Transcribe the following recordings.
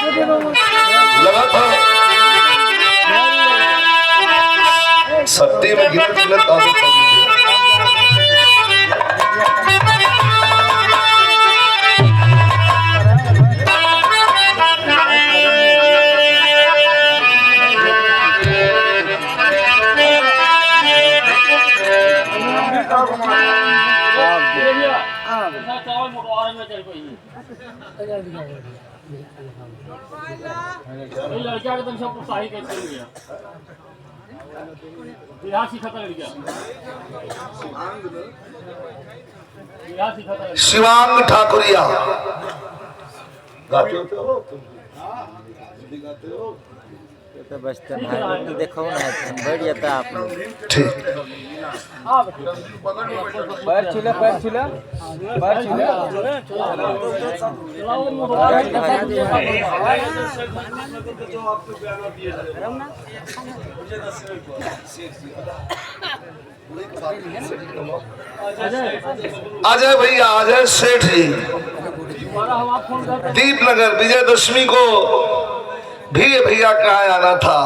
लगा था सत्ती में गिनत गिनत आगे लड़किया के तुम सबको शाही कैसे हो गया बिहार सिखाता लड़किया शिवांग ठाकुरिया गाते हो तो बचता है तो देखो ना बैठ जाता आप लोग ठीक पैर छूला अजय भैया अजय सेठ जी दीपनगर विजयदशमी को भी भैया कहा आना था,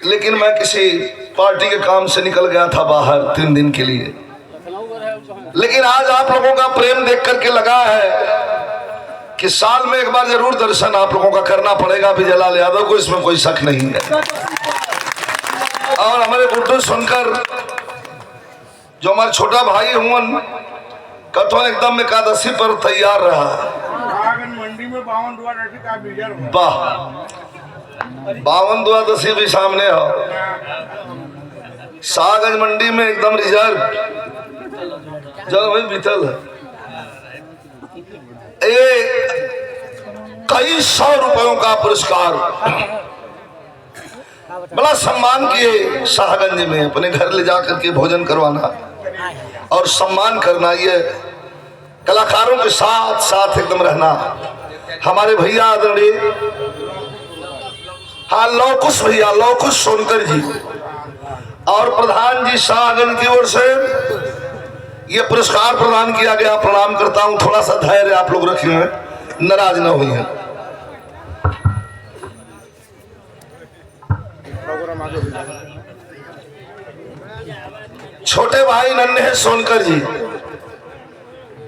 लेकिन मैं किसी पार्टी के काम से निकल गया था बाहर 3 दिन के लिए। लेकिन आज आप लोगों का प्रेम देख करके लगा है कि साल में एक बार जरूर दर्शन आप लोगों का करना पड़ेगा विजयलाल यादव को, इसमें कोई शक नहीं है। और हमारे गुड्डू सुनकर जो हमारे छोटा भाई हुन कथन एकदम एकादशी पर तैयार रहा। मंडी में 52 द्वादशी का विजय वाह 52 द्वादशी भी सामने हो। सागज मंडी में एकदम रिजर्व जल भाई बीतल है। कई 100 रुपयों का पुरस्कार बड़ा सम्मान किए शाहगंज में, अपने घर ले जाकर के भोजन करवाना और सम्मान करना, ये कलाकारों के साथ साथ एकदम रहना। हमारे भैया आदरणीय हाँ लौकुश भैया लौकुश सोनकर जी और प्रधान जी शाहगंज की ओर से ये पुरस्कार प्रदान किया गया। प्रणाम करता हूं, थोड़ा सा धैर्य आप लोग रखिए, नाराज ना हुई हैं। छोटे भाई नन्हे सोनकर जी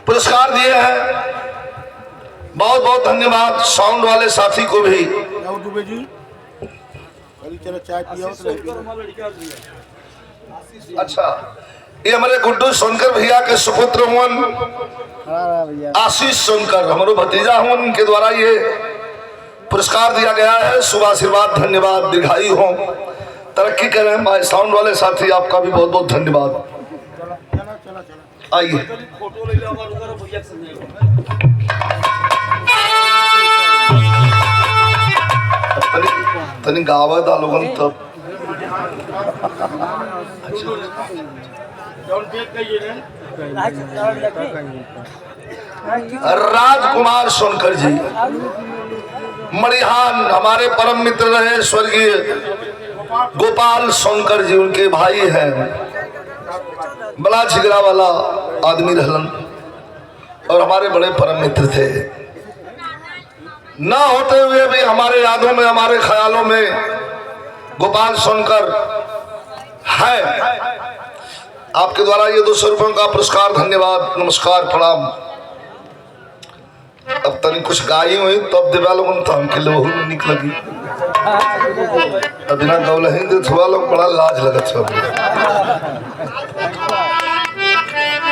पुरस्कार दिए हैं, बहुत बहुत धन्यवाद। साउंड वाले साथी को भी अच्छा। ये हमारे गुड्डू सोनकर भैया के सुपुत्र हुन आशीष सोनकर हमारे भतीजा हुन, उनके द्वारा ये पुरस्कार दिया गया है। शुभ आशीर्वाद धन्यवाद, दीर्घायु हो, तरक्की करें। भाई साउंड वाले साथी आपका भी बहुत बहुत धन्यवाद। आइए तनी गावा था लोगन तब राजकुमार सोनकर जी मणिहान हमारे परम मित्र रहे स्वर्गीय गोपाल सोनकर जी उनके भाई हैं। बड़ा जिगरा वाला आदमी रहलन और हमारे बड़े परम मित्र थे। ना होते हुए भी हमारे यादों में हमारे ख्यालों में गोपाल सोनकर है। आपके द्वारा ये 200 रुपयों का पुरस्कार, धन्यवाद, नमस्कार, प्रणाम। अब तनी कुछ गाई हुई तब देवा लोगन तो हमके लोग निक लगी। अब बिना गौल ही दे थोड़ा लोग बड़ा लाज लगत है।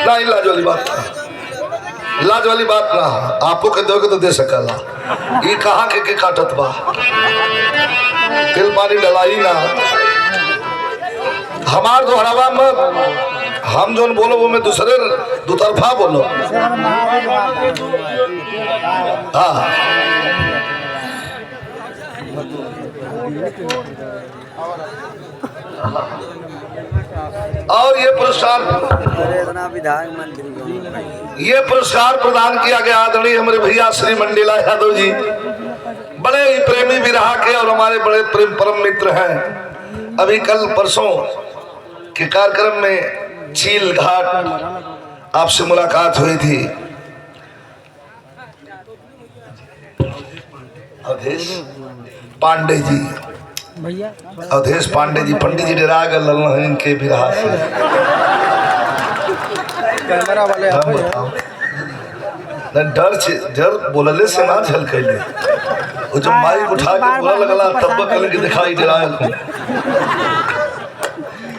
नहीं लाज वाली बात, लाज वाली बात ना, आपको के दोगे तो दे सकला। ये कहाँ के काटत बा, तिल पानी डलाई ना। हमार दोहरावा मत, हम जो बोलो वो मैं दूसरे दो तरफा बोलो। हाँ और ये पुरस्कार प्रदान किया गया आदरणीय हमारे भैया श्री मंडीला यादव जी, बड़े ही प्रेमी विरहा के और हमारे बड़े प्रेम परम मित्र हैं। अभी कल परसों के कार्यक्रम में चील घाट आपसे मुलाकात हुई थी। अवधेश पांडे जी, भैया अवधेश पांडे जी, पंडित जी डरा गए ललन इनके बिरहा से। कैमरा वाले हम बताओ न डर बोलले से ना झलकैले, वो जो माइक उठा के बोला लगला तब कल के दिखाई डरायल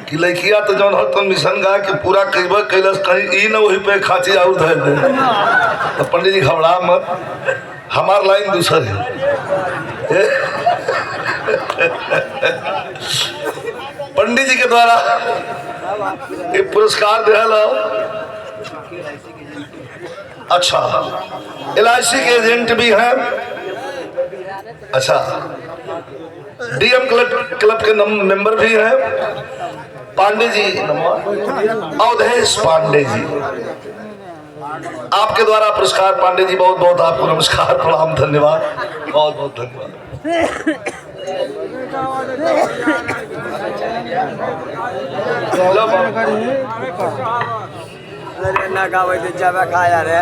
कि लड़किया तो जौन हर तुम मिशन गा के पूरा कईबा कैलस, कहीं ई न वही पे खाची और धर दे। तो पंडित जी घबरा मत, हमार लाइन दूसर है। पंडित जी के द्वारा ये पुरस्कार दिया। अच्छा, LIC के एजेंट भी हैं। अच्छा, DM क्लब के मेंबर भी हैं। पांडे जी, अवधेश पांडे जी, आपके द्वारा पुरस्कार। पांडे जी बहुत बहुत आपको नमस्कार, प्रणाम, धन्यवाद, बहुत बहुत धन्यवाद। ना गावे जावे खाया रे।